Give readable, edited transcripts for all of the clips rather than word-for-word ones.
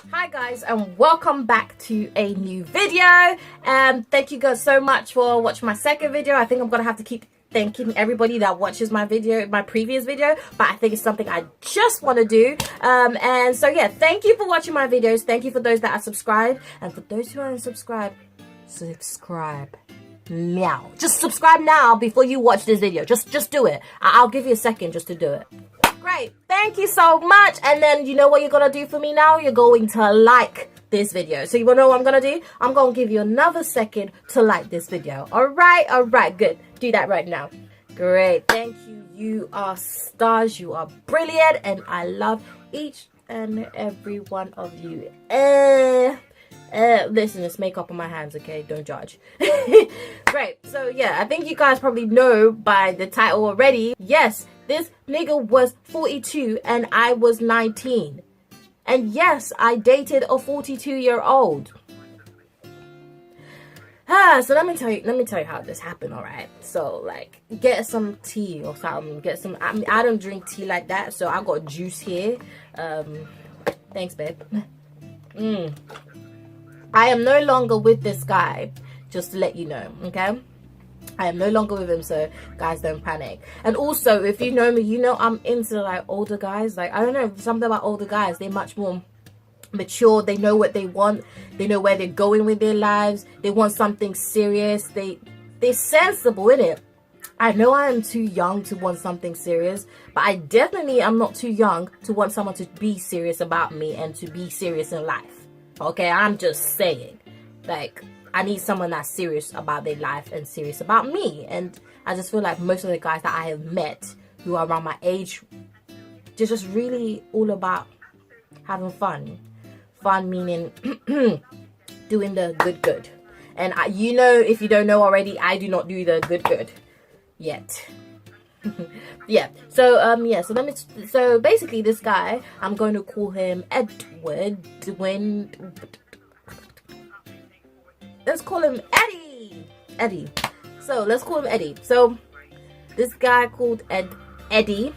Hi guys, and welcome back to a new video. Thank you guys so much for watching my second video. I think I'm gonna have to keep thanking everybody that watches my previous video, but I think it's something I just want to do. And so yeah, thank you for watching my videos. Thank you for those that are subscribed, and for those who aren't subscribed, subscribe now. Just subscribe now before you watch this video. Just do it. I'll give you a second just to do it. Great, thank you so much. And then you know what you're gonna do for me now? You're going to like this video. So you wanna know what I'm gonna do? I'm gonna give you another second to like this video. All right, good. Do that right now. Great, thank you. You are stars, you are brilliant, and I love each and every one of you. Listen, it's makeup on my hands, okay? Don't judge. Great, so yeah, I think you guys probably know by the title already. Yes, this nigga was 42 and I was 19. And yes, I dated a 42-year-old. So let me tell you how this happened, all right? So like, get some tea or something. Get some. I don't drink tea like that, so I got juice here. Thanks, babe. I am no longer with this guy, just to let you know, okay? I am no longer with him, so guys, don't panic. And also, if you know me, you know I'm into like older guys. Like, I don't know, something about older guys, they're much more mature. They know what they want. They know where they're going with their lives. They want something serious. They're sensible, innit? I know I am too young to want something serious, but I definitely am not too young to want someone to be serious about me and to be serious in life. Okay, I'm just saying, like, I need someone that's serious about their life and serious about me. And I just feel like most of the guys that I have met who are around my age, they're just really all about having fun. Fun meaning doing the good. And you know, if you don't know already, I do not do the good yet. Yeah, so basically this guy, I'm going to call him Edward. Let's call him Eddie. So let's call him Eddie. So this guy called Eddie,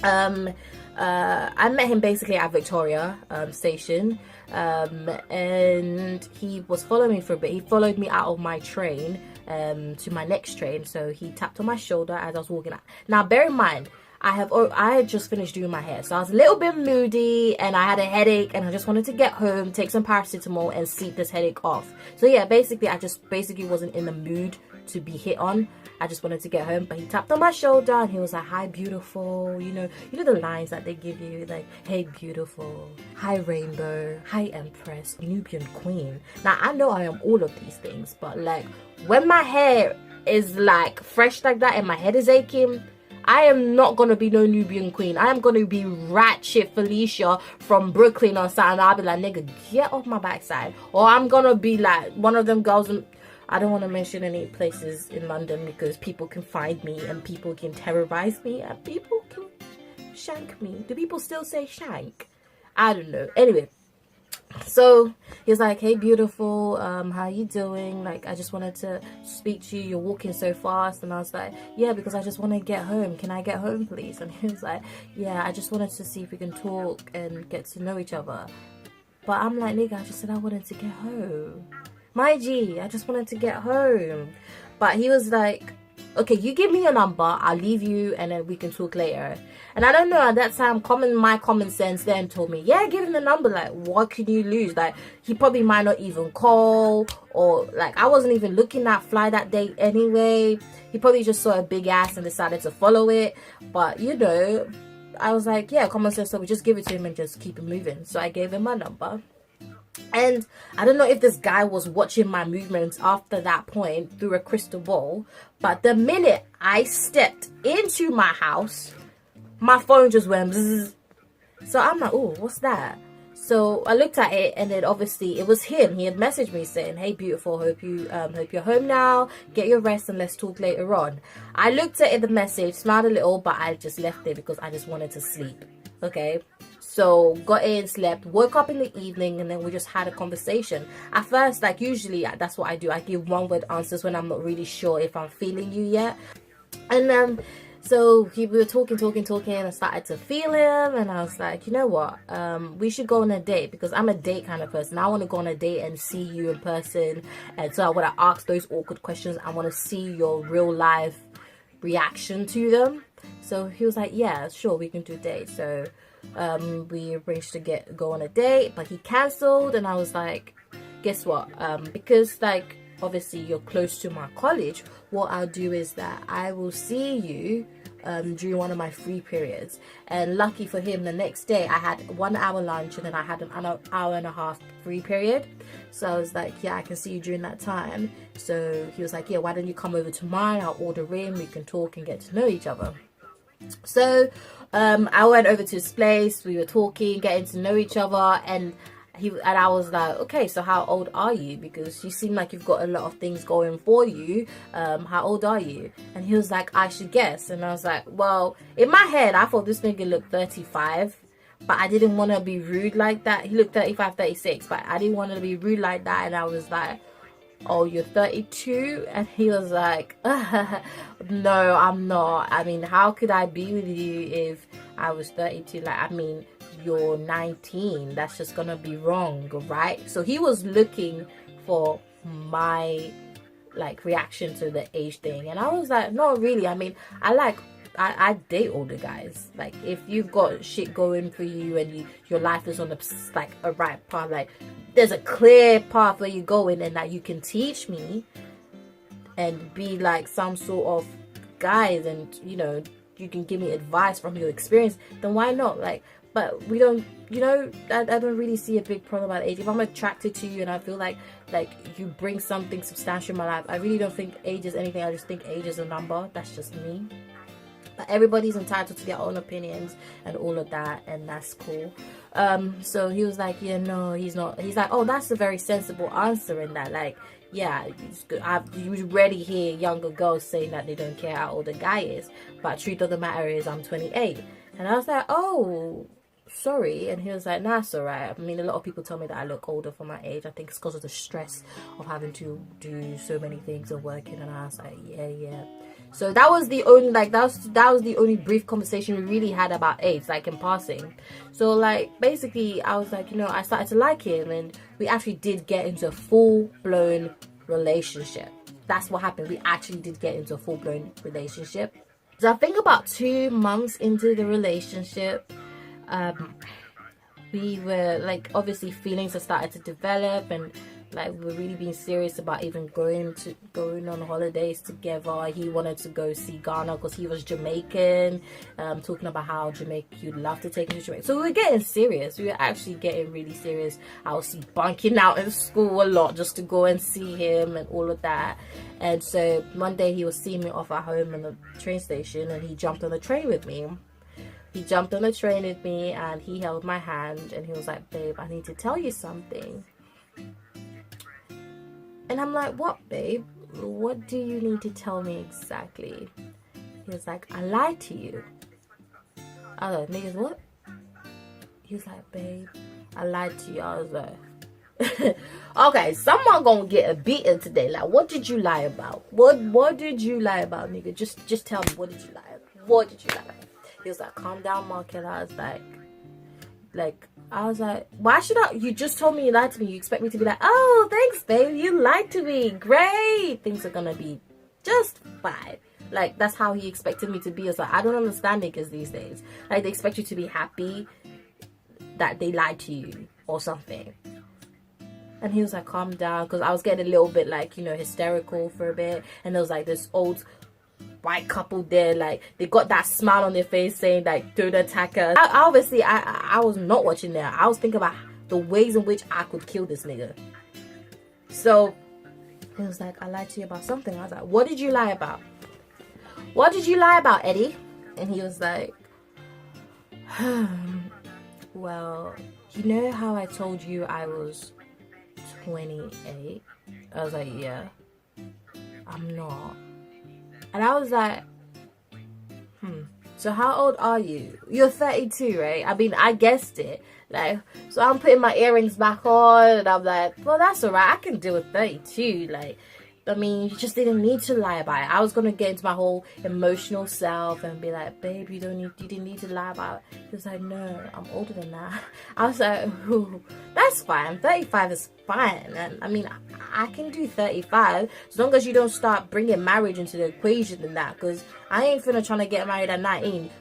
I met him basically at Victoria Station, and he was following me for a bit. He followed me out of my train to my next train, so he tapped on my shoulder as I was walking out. Now bear in mind, I had just finished doing my hair, so I was a little bit moody and I had a headache and I just wanted to get home, take some paracetamol and sleep this headache off. So yeah, basically I just wasn't in the mood to be hit on. I just wanted to get home, but he tapped on my shoulder and he was like, "Hi beautiful," you know the lines that they give you, like, "Hey beautiful, hi rainbow, hi empress, Nubian queen." Now I know I am all of these things, but like when my hair is like fresh like that and my head is aching, I am not gonna be no Nubian queen. I am gonna be ratchet Felicia from Brooklyn or something. I'll be like, "Nigga, get off my backside." Or I'm gonna be like one of them girls. I don't want to mention any places in London because people can find me and people can terrorize me and people can shank me. Do people still say shank? I don't know. Anyway, so he's like, "Hey beautiful, how you doing? Like, I just wanted to speak to you. You're walking so fast." And I was like, "Yeah, because I just want to get home. Can I get home please?" And he was like, "Yeah, I just wanted to see if we can talk and get to know each other." But I'm like, "Nigga, I just said I wanted to get home. My G, I just wanted to get home." But he was like, "Okay, you give me your number, I'll leave you and then we can talk later." And I don't know, at that time, my common sense then told me, yeah, give him the number. Like, what can you lose? Like, he probably might not even call, or like, I wasn't even looking that fly that day anyway. He probably just saw a big ass and decided to follow it. But you know, I was like, yeah, common sense, so we just give it to him and just keep it moving. So I gave him my number. And I don't know if this guy was watching my movements after that point through a crystal ball, but the minute I stepped into my house, my phone just went bzzz. So I'm like, "Oh, what's that?" So I looked at it, and then obviously it was him. He had messaged me saying, "Hey beautiful, hope you're home now, get your rest and let's talk later on." I looked at it, the message, smiled a little, but I just left it because I just wanted to sleep. Okay, so got in, slept, woke up in the evening, and then we just had a conversation. At first, like usually that's what I do, I give one word answers when I'm not really sure if I'm feeling you yet. And So we were talking, and I started to feel him, and I was like, you know what, we should go on a date, because I'm a date kind of person. I want to go on a date and see you in person, and so I want to ask those awkward questions. I want to see your real life reaction to them. So he was like, yeah, sure, we can do a date. So we arranged to go on a date, but he cancelled, and I was like, guess what, because like obviously you're close to my college, what I'll do is that I will see you during one of my free periods. And lucky for him, the next day I had 1 hour lunch, and then I had an hour and a half free period. So I was like, yeah, I can see you during that time. So he was like, yeah, why don't you come over to mine, I'll order in, we can talk and get to know each other. So I went over to his place, we were talking, getting to know each other, and I was like, okay, so how old are you? Because you seem like you've got a lot of things going for you. How old are you? And he was like, I should guess. And I was like, well, in my head, I thought this nigga looked 35. But I didn't want to be rude like that. He looked 35, 36. But I didn't want to be rude like that. And I was like, oh, you're 32? And he was like, no, I'm not. I mean, how could I be with you if I was 32? Like, I mean, you're 19. That's just gonna be wrong, right? So he was looking for my like reaction to the age thing, and I was like, no, really. I mean, I date older guys. Like, if you've got shit going for you and your life is on a right path, like there's a clear path where you're going, and that you can teach me and be like some sort of guys, and you know, you can give me advice from your experience, then why not? Like, but we don't, you know, I don't really see a big problem about age. If I'm attracted to you and I feel like you bring something substantial in my life, I really don't think age is anything. I just think age is a number. That's just me. But everybody's entitled to their own opinions and all of that, and that's cool. So he was like, yeah, no, he's not. He's like, oh, that's a very sensible answer in that, like, yeah, you already hear younger girls saying that they don't care how old a guy is, but truth of the matter is I'm 28. And I was like, oh, sorry. And he was like, nah, it's alright. I mean, a lot of people tell me that I look older for my age. I think it's because of the stress of having to do so many things and working. And I was like, yeah. So that was the only, like, that was the only brief conversation we really had about age, like in passing. So like basically I was like, you know, I started to like him, and we actually did get into a full-blown relationship. That's what happened. We actually did get into a full-blown relationship. So I think about 2 months into the relationship, we were like, obviously feelings had started to develop, and like we were really being serious about even going on holidays together. He wanted to go see Ghana because he was Jamaican, talking about how you'd love to take him to Jamaica. So we were getting serious. We were actually getting really serious. I was bunking out in school a lot just to go and see him and all of that. And so one day he was seeing me off at home in the train station, and he jumped on the train with me. He jumped on the train with me, and he held my hand, and he was like, babe, I need to tell you something. And I'm like, what, babe? What do you need to tell me exactly? He was like, I lied to you. I was like, niggas, what? He was like, babe, I lied to you. I was like, okay, someone gonna get a beating today. Like, what did you lie about? What did you lie about, nigga? Just tell me, what did you lie about? What did you lie about? He was like, calm down, Mark. And I was like, why should I? You just told me you lied to me. You expect me to be like, oh, thanks, babe. You lied to me. Great. Things are gonna be just fine. Like, that's how he expected me to be. I was like, I don't understand niggas these days. Like, they expect you to be happy that they lied to you or something. And he was like, calm down. Because I was getting a little bit, like, you know, hysterical for a bit. And there was like this old white couple there, like they got that smile on their face saying like, don't attack us. I was not watching that. I was thinking about the ways in which I could kill this nigga. So he was like, I lied to you about something. I was like, what did you lie about? What did you lie about, Eddie? And he was like, well, you know how I told you I was 28? I was like, yeah, I'm not. And I was like, so how old are you? You're 32, right? I mean, I guessed it. Like, so I'm putting my earrings back on, and I'm like, well, that's alright. I can deal with 32. Like, I mean, you just didn't need to lie about it. I was gonna get into my whole emotional self and be like, babe, you didn't need to lie about it. He was like, no, I'm older than that. I was like, ooh, that's fine. 35 is fine. And I mean, I can do 35 as long as you don't start bringing marriage into the equation and that, because I ain't finna trying to get married at 19.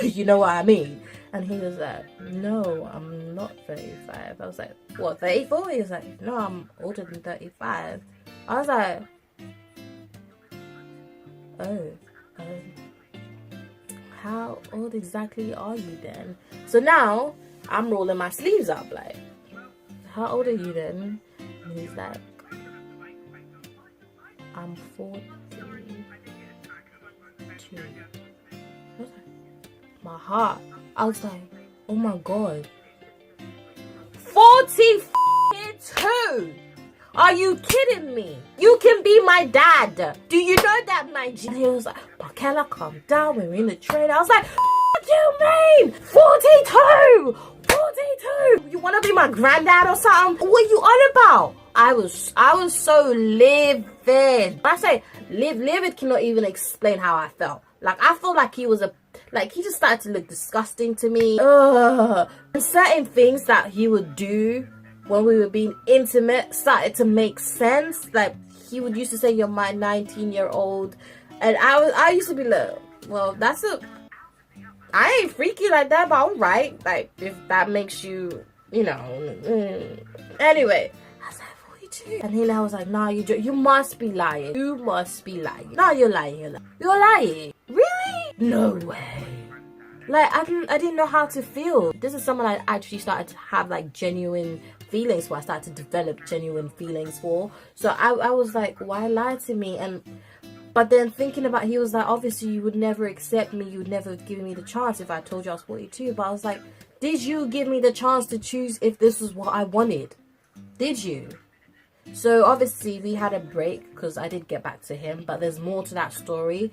You know what I mean? And he was like, no, I'm not 35. I was like, what, 34? He was like, no, I'm older than 35. I was like, oh, how old exactly are you then? So now I'm rolling my sleeves up like, how old are you then? And he's like, I'm 42. My heart, I was like, oh my god, 42? Are you kidding me? You can be my dad. Do you know that, my G? And he was like, Markella, calm down. We're in the train. I was like, what do you mean? 42! 42! You want to be my granddad or something? What are you on about? I was so livid. When I say livid cannot even explain how I felt. Like, I felt like he was he just started to look disgusting to me. Ugh. And certain things that he would do when we were being intimate started to make sense. Like, he would used to say, you're my 19-year-old. And I used to be like, well, I ain't freaky like that, but I'm right. Like, if that makes you, you know. Anyway, I was like, 42. And then I was like, nah, you must be lying. You must be lying. No, you're lying. You're lying. Really? No way. Like, I didn't know how to feel. This is someone I actually started to have like genuine feelings for. I started to develop genuine feelings for. So I was like, why lie to me? But then thinking about, he was like, obviously you would never accept me. You would never give me the chance if I told you I was 42. But I was like, did you give me the chance to choose if this was what I wanted? Did you? So obviously we had a break because I did get back to him. But there's more to that story.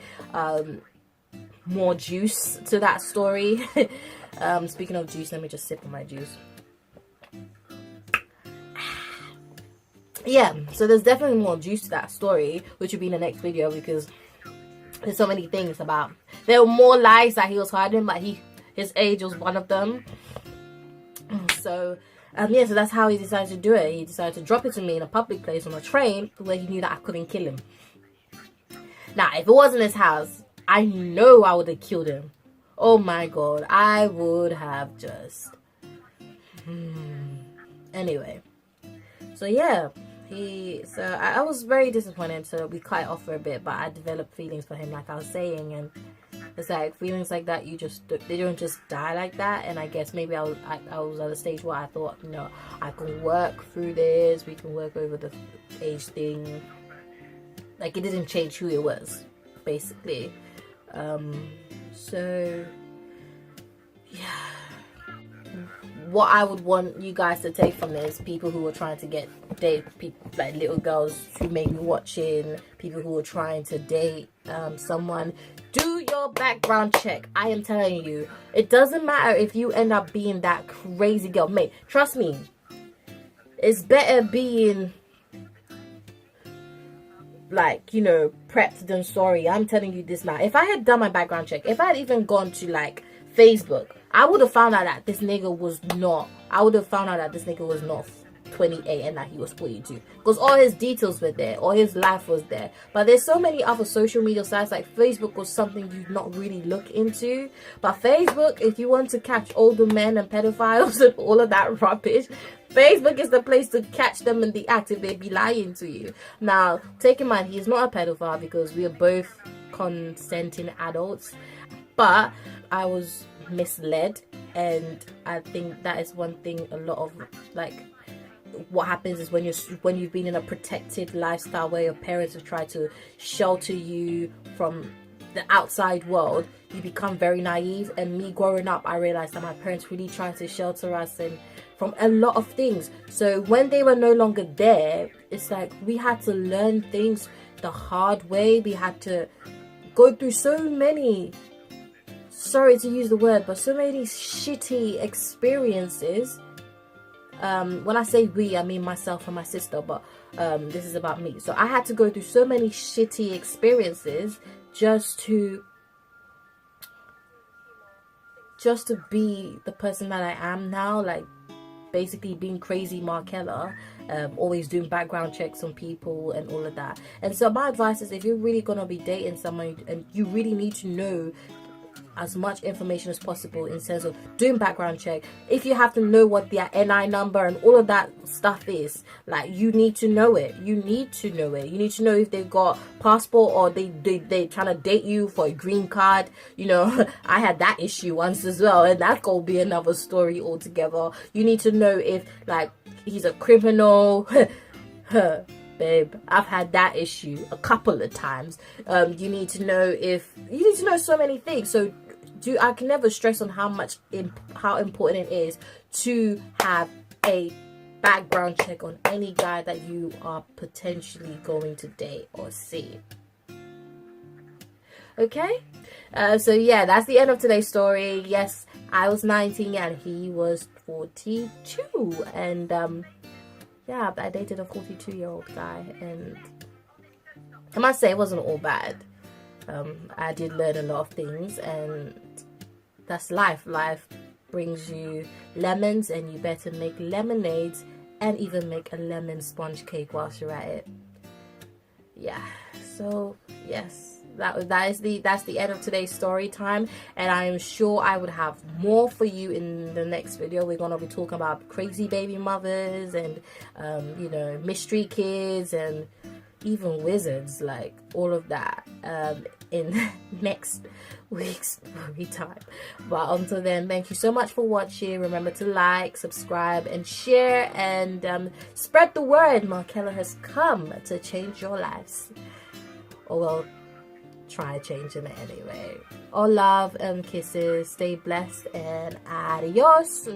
More juice to that story. Speaking of juice, let me just sip on my juice. Yeah, so there's definitely more juice to that story, which will be in the next video, because there's so many things about. There were more lies that he was hiding, but his age was one of them. So yeah, so that's how he decided to do it. He decided to drop it to me in a public place on a train where he knew that I couldn't kill him. Now, if it wasn't his house, I know I would have killed him. Oh my god, I would have just... Anyway, so yeah, I was very disappointed. So we cut it off for a bit, but I developed feelings for him, like I was saying, and it's like feelings like that, they don't just die like that. And I guess maybe I was at a stage where I thought, you know, I can work through this. We can work over the age thing. Like, it didn't change who he was, basically. So yeah, what I would want you guys to take from this, people who are trying to date people, like little girls who may be watching, people who are trying to date someone, do your background check. I am telling you, it doesn't matter if you end up being that crazy girl, mate. Trust me, it's better being like, you know, prepped than sorry. I'm telling you this now. If I had done my background check, if I had even gone to like Facebook, I would have found out that this nigga was not 28 and that he was 42, because all his details were there, all his life was there. But there's so many other social media sites. Like, Facebook was something you not really look into, but Facebook, if you want to catch older men and pedophiles and all of that rubbish, Facebook is the place to catch them in the act if they be lying to you. Now, take in mind, he's not a pedophile because we are both consenting adults, but I was misled. And I think that is one thing a lot of, like, what happens is when you've been in a protected lifestyle where your parents have tried to shelter you from the outside world, you become very naive. And me growing up, I realized that my parents really tried to shelter us and from a lot of things. So when they were no longer there, it's like we had to learn things the hard way. We had to go through so many, sorry to use the word, but so many shitty experiences when I say we, I mean myself and my sister, but this is about me. So I had to go through so many shitty experiences just to be the person that I am now, like basically being crazy Markella, always doing background checks on people and all of that. And so my advice is, if you're really gonna be dating someone and you really need to know as much information as possible in terms of doing background check, if you have to know what their NI number and all of that stuff is, like, you need to know it. You need to know if they've got passport or they trying to date you for a green card. You know, I had that issue once as well, and that's gonna be another story altogether. You need to know if, like, he's a criminal. Babe, I've had that issue a couple of times. You need to know so many things. So I can never stress on how important it is to have a background check on any guy that you are potentially going to date or see. Okay, so yeah, that's the end of today's story. Yes, I was 19 and he was 42, and yeah, I dated a 42-year-old guy, and I must say it wasn't all bad. I did learn a lot of things, and that's life. Life brings you lemons, and you better make lemonades and even make a lemon sponge cake whilst you're at it. Yeah, so yes, that's the end of today's story time, and I am sure I would have more for you in the next video. We're gonna be talking about crazy baby mothers and you know, mystery kids and even wizards, like all of that in next week's story time. But until then, thank you so much for watching. Remember to like, subscribe and share, and spread the word. Markella has come to change your lives, or well, try changing it anyway. All love and kisses. Stay blessed and adios.